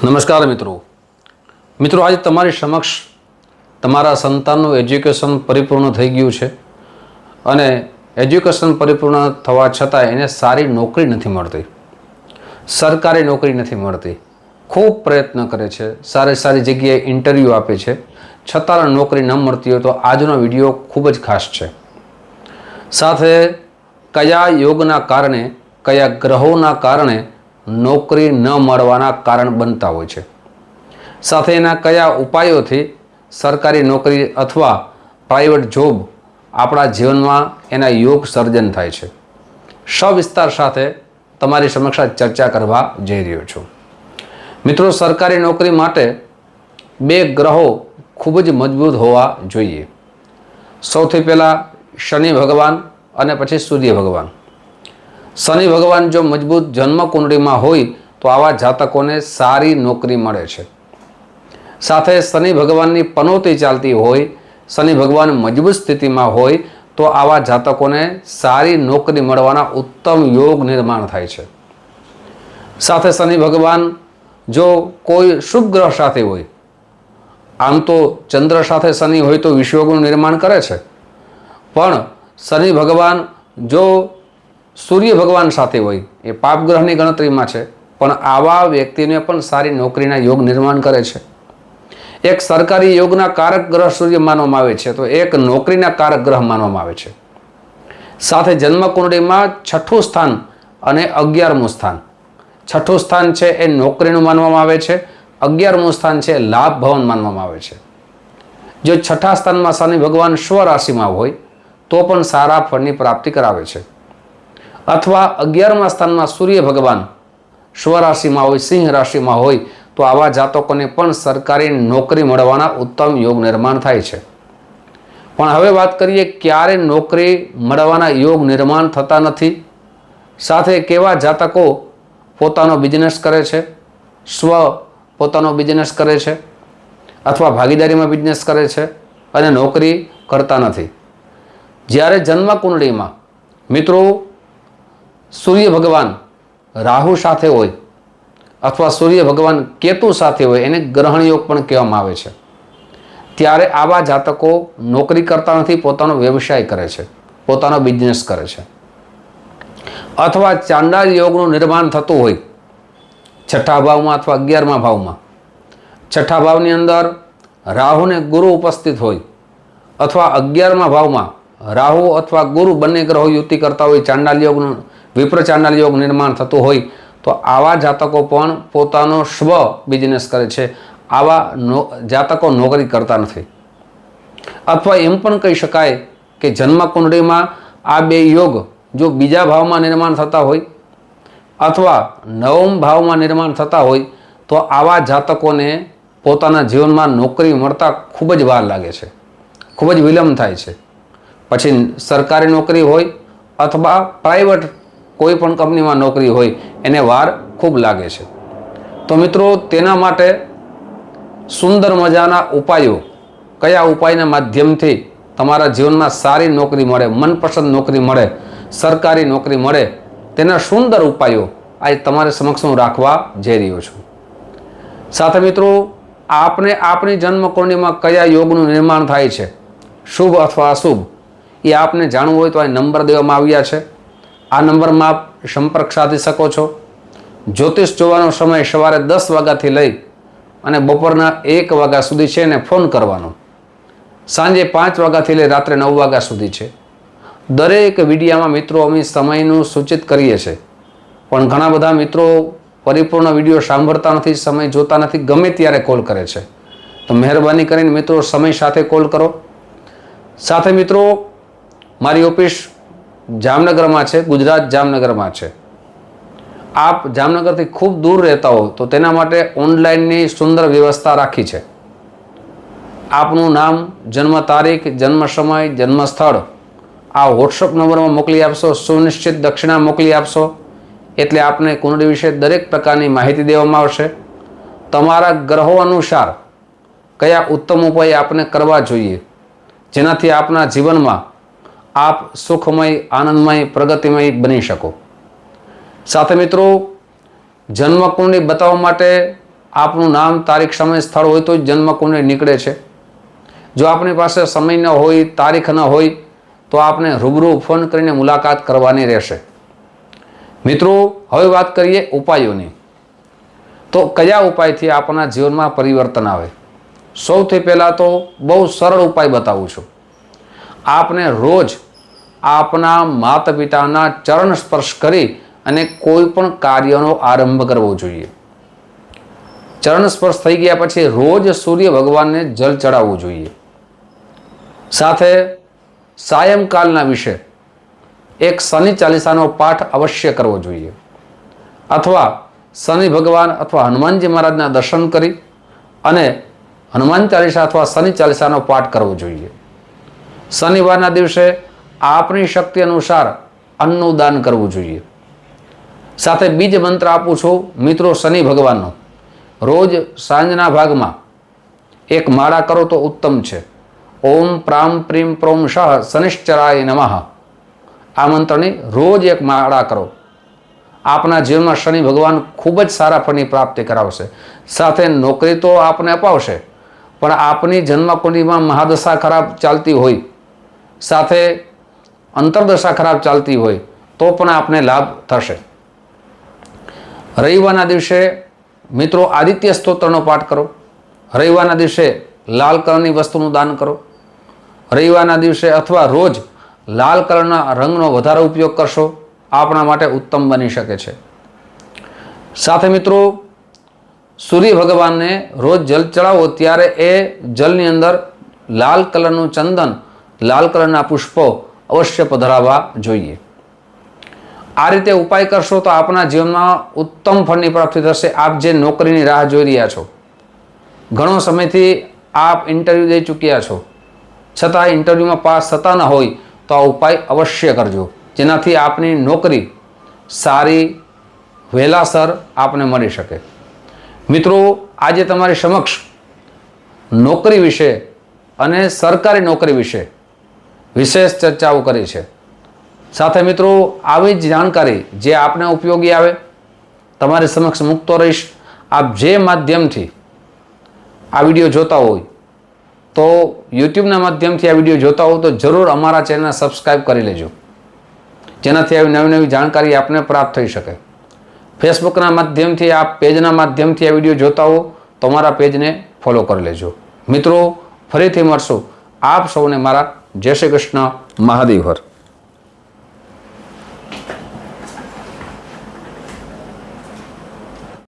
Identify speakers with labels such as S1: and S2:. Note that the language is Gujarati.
S1: નમસ્કાર મિત્રો આજે તમારી સમક્ષ તમારા સંતાનનું એજ્યુકેશન પરિપૂર્ણ થઈ ગયું છે અને એજ્યુકેશન પરિપૂર્ણ થવા છતાં એને સારી નોકરી નથી મળતી, સરકારી નોકરી નથી મળતી. ખૂબ પ્રયત્ન કરે છે, સારી જગ્યાએ ઇન્ટરવ્યૂ આપે છે, છતાં નોકરી ન મળતી હોય તો આજનો વિડીયો ખૂબ જ ખાસ છે. સાથે કયા યોગના કારણે, કયા ગ્રહોના કારણે નોકરી ન મળવાના કારણ બનતા હોય છે, સાથે એના કયા ઉપાયોથી સરકારી નોકરી અથવા પ્રાઇવેટ જોબ આપણા જીવનમાં એના યોગ સર્જન થાય છે. સવિસ્તાર સાથે તમારી સમક્ષ ચર્ચા કરવા જઈ રહ્યો છું. મિત્રો, સરકારી નોકરી માટે બે ગ્રહો ખૂબ જ મજબૂત હોવા જોઈએ. સૌથી પહેલાં શનિ ભગવાન અને પછી સૂર્ય ભગવાન. શનિ ભગવાન જો મજબૂત જન્મકુંડળીમાં હોય તો આવા જાતકોને સારી નોકરી મળે છે. સાથે શનિ ભગવાનની પનોતી ચાલતી હોય, શનિ ભગવાન મજબૂત સ્થિતિમાં હોય તો આવા જાતકોને સારી નોકરી મળવાના ઉત્તમ યોગ નિર્માણ થાય છે. સાથે શનિ ભગવાન જો કોઈ શુભ ગ્રહ સાથે હોય, આમ તો ચંદ્ર સાથે શનિ હોય તો વિષયોગનું નિર્માણ કરે છે, પણ શનિ ભગવાન જો સૂર્ય ભગવાન સાથે હોય એ પાપ ગ્રહની ગણતરીમાં છે, પણ આવા વ્યક્તિને પણ સારી નોકરીના યોગ નિર્માણ કરે છે. એક સરકારી યોગના કારક ગ્રહ સૂર્ય માનવામાં આવે છે તો એક નોકરીના કારક ગ્રહ માનવામાં આવે છે. સાથે જન્મકુંડળીમાં 6થું સ્થાન અને 11મું સ્થાન. 6થું સ્થાન છે એ નોકરીનું માનવામાં આવે છે, 11મું સ્થાન છે લાભ ભવન માનવામાં આવે છે. જો 6થા સ્થાનમાં શનિ ભગવાન સ્વ રાશિમાં હોય તો પણ સારા ફળની પ્રાપ્તિ કરાવે છે, અથવા 11મા સ્થાનમાં સૂર્ય ભગવાન સ્વ રાશિમાં હોય, સિંહ રાશિમાં હોય તો આવા જાતકોને પણ સરકારી નોકરી મળવાના ઉત્તમ યોગ નિર્માણ થાય છે. પણ હવે વાત કરીએ ક્યારે નોકરી મળવાના યોગ નિર્માણ થતા નથી, સાથે કેવા જાતકો પોતાનો બિઝનેસ કરે છે, પોતાનો બિઝનેસ કરે છે અથવા ભાગીદારીમાં બિઝનેસ કરે છે અને નોકરી કરતા નથી. જ્યારે જન્મકુંડળીમાં મિત્રો સૂર્ય ભગવાન રાહુ સાથે હોય અથવા સૂર્ય ભગવાન કેતુ સાથે હોય, એને ગ્રહણ યોગ પણ કહેવામાં આવે છે, ત્યારે આવા જાતકો નોકરી કરતા નથી, પોતાનો વ્યવસાય કરે છે, પોતાનો બિઝનેસ કરે છે. અથવા ચાંડાળ યોગનું નિર્માણ થતું હોય 6થા ભાવમાં અથવા 11મા ભાવમાં. 6થા ભાવની અંદર રાહુ ને ગુરુ ઉપસ્થિત હોય અથવા 11મા ભાવમાં રાહુ અથવા ગુરુ બંને ગ્રહો યુતિ કરતા હોય, ચાંડાળ યોગનું વિપ્ર ચાંડાળ યોગ નિર્માણ થતું હોય તો આવા જાતકો પણ પોતાનો સ્વ બિઝનેસ કરે છે. આવા જાતકો નોકરી કરતા નથી. અથવા એમ પણ કહી શકાય કે જન્મકુંડળીમાં આ બે યોગ જો બીજા ભાવમાં નિર્માણ થતા હોય અથવા 9મ ભાવમાં નિર્માણ થતા હોય તો આવા જાતકોને પોતાના જીવનમાં નોકરી મળતા ખૂબ જ વાર લાગે છે, ખૂબ જ વિલંબ થાય છે. પછી સરકારી નોકરી હોય અથવા પ્રાઇવેટ કોઈ પણ કંપનીમાં નોકરી હોય એને વાર ખૂબ લાગે છે. તો મિત્રો, તેના માટે સુંદર મજાના ઉપાયો, કયા ઉપાયના માધ્યમથી તમારા જીવનમાં સારી નોકરી મળે, મનપસંદ નોકરી મળે, સરકારી નોકરી મળે, તેના સુંદર ઉપાયો આજે તમારી સમક્ષ હું રાખવા જઈ રહ્યો છું. સાથે મિત્રો, આપણે આપણી જન્મકુંડળીમાં કયા યોગનું નિર્માણ થાય છે, શુભ અથવા અશુભ, એ આપને જાણવું હોય તો આ નંબર દેવામાં આવ્યા છે. આ નંબરમાં આપ સંપર્ક સાધી શકો છો. જ્યોતિષ જોવાનો સમય સવારે 10 વાગ્યાથી લઈ અને બપોરના 1 વાગ્યા સુધી છે ને ફોન કરવાનો. સાંજે 5 વાગ્યાથી લઈ રાત્રે 9 વાગ્યા સુધી છે. દરેક વિડીયામાં મિત્રો અમે સમયનું સૂચિત કરીએ છીએ, પણ ઘણા બધા મિત્રો પરિપૂર્ણ વિડીયો સાંભળતા નથી, સમય જોતા નથી, ગમે ત્યારે કોલ કરે છે. તો મહેરબાની કરીને મિત્રો સમય સાથે કોલ કરો. સાથે મિત્રો, મારી ઓફિસ જામનગરમાં છે, ગુજરાત જામનગરમાં છે. આપ જામનગરથી ખૂબ દૂર રહેતા હો તો તેના માટે ઓનલાઈનની સુંદર વ્યવસ્થા રાખી છે. આપનું નામ, જન્મ તારીખ, જન્મ સમય, જન્મ સ્થળ આ વોટ્સઅપ નંબરમાં મોકલી આપશો, સુનિશ્ચિત દક્ષિણા મોકલી આપશો એટલે આપને કુંડળી વિશે દરેક પ્રકારની માહિતી દેવામાં આવશે. તમારા ગ્રહો અનુસાર કયા ઉત્તમ ઉપાય આપને કરવા જોઈએ જેનાથી આપના જીવનમાં આપ સુખમય, આનંદમય, પ્રગતિમય બની શકો. સાથે મિત્રો, જન્મકુંડળી બતાવવા માટે આપનું નામ, તારીખ, સમય, સ્થળ હોય તો જ જન્મકુંડળી નીકળે છે. જો આપણી પાસે સમય ન હોય, તારીખ ન હોય તો આપણે રૂબરૂ ફોન કરીને મુલાકાત કરવાની રહેશે. મિત્રો, હવે વાત કરીએ ઉપાયોની. તો કયા ઉપાયથી આપણા જીવનમાં પરિવર્તન આવે? સૌથી પહેલાં તો બહુ સરળ ઉપાય બતાવું છું. આપને રોજ આપના માતા પિતાના ચરણ સ્પર્શ કરી અને કોઈ પણ કાર્યનો આરંભ કરવો જોઈએ. ચરણ સ્પર્શ થઈ ગયા પછી રોજ સૂર્ય ભગવાનને જલ ચડાવવું જોઈએ. સાથે સાયંકાલના વિશે એક શનિ ચાલીસાનો પાઠ અવશ્ય કરવો જોઈએ, અથવા શનિ ભગવાન અથવા હનુમાનજી મહારાજના દર્શન કરી અને હનુમાન ચાલીસા અથવા શનિ ચાલીસાનો પાઠ કરવો જોઈએ. શનિવારના દિવસે આપની શક્તિ અનુસાર અન્નનું દાન કરવું જોઈએ. સાથે બીજ મંત્ર આપું છું મિત્રો શનિ ભગવાનનો. રોજ સાંજના ભાગમાં એક માળા કરો તો ઉત્તમ છે. ઓમ પ્રામ પ્રીમ પ્રોમ શઃ શનિશ્ચરાય નમઃ. આ મંત્રની રોજ એક માળા કરો. આપના જીવનમાં શનિ ભગવાન ખૂબ જ સારા ફળની પ્રાપ્તિ કરાવશે. સાથે નોકરી તો આપને અપાવશે, પણ આપની જન્મકુંડળીમાં મહાદશા ખરાબ ચાલતી હોય, સાથે અંતરદશા ખરાબ ચાલતી હોય તો પણ આપને લાભ થશે. રવિવારના દિવસે મિત્રો આદિત્ય સ્તોત્રનો પાઠ કરો. રવિવારના દિવસે લાલ કલરની વસ્તુનું દાન કરો. રવિવારના દિવસે અથવા રોજ લાલ કલરના રંગનો વધારે ઉપયોગ કરશો, આપણા માટે ઉત્તમ બની શકે છે. સાથે મિત્રો સૂર્ય ભગવાનને રોજ જલ ચડાવો ત્યારે એ જલની અંદર લાલ કલરનું ચંદન, લાલ કલરના પુષ્પો અવશ્ય પધરાવવા જોઈએ. આ રીતે ઉપાય કરશો તો આપણા જીવનમાં ઉત્તમ ફળની પ્રાપ્તિ થશે. આપ જે નોકરીની રાહ જોઈ રહ્યા છો, ઘણો સમયથી આપ ઇન્ટરવ્યૂ દઈ ચૂક્યા છો, છતાં ઇન્ટરવ્યૂમાં પાસ થતા ન હોય તો આ ઉપાય અવશ્ય કરજો, જેનાથી આપની નોકરી સારી વહેલાસર આપને મળી શકે. મિત્રો, આજે તમારી સમક્ષ નોકરી વિશે અને સરકારી નોકરી વિશે વિશેષ ચર્ચાઓ કરી છે. સાથે મિત્રો આવી જ જાણકારી જે આપને ઉપયોગી આવે તમારી સમક્ષ મૂકતો રહીશ. આપ જે માધ્યમથી આ વિડીયો જોતા હોય તો યુટ્યુબના માધ્યમથી આ વિડીયો જોતા હો તો જરૂર અમારા ચેનલ સબસ્ક્રાઈબ કરી લેજો, જેનાથી આવી નવી નવી જાણકારી આપને પ્રાપ્ત થઈ શકે. ફેસબુકના માધ્યમથી આપ પેજના માધ્યમથી આ વિડીયો જોતા હો તો અમારા પેજને ફોલો કરી લેજો. મિત્રો, ફરીથી મળશું. આપ સૌને મારા જય શ્રી કૃષ્ણ, મહાદેવ હર.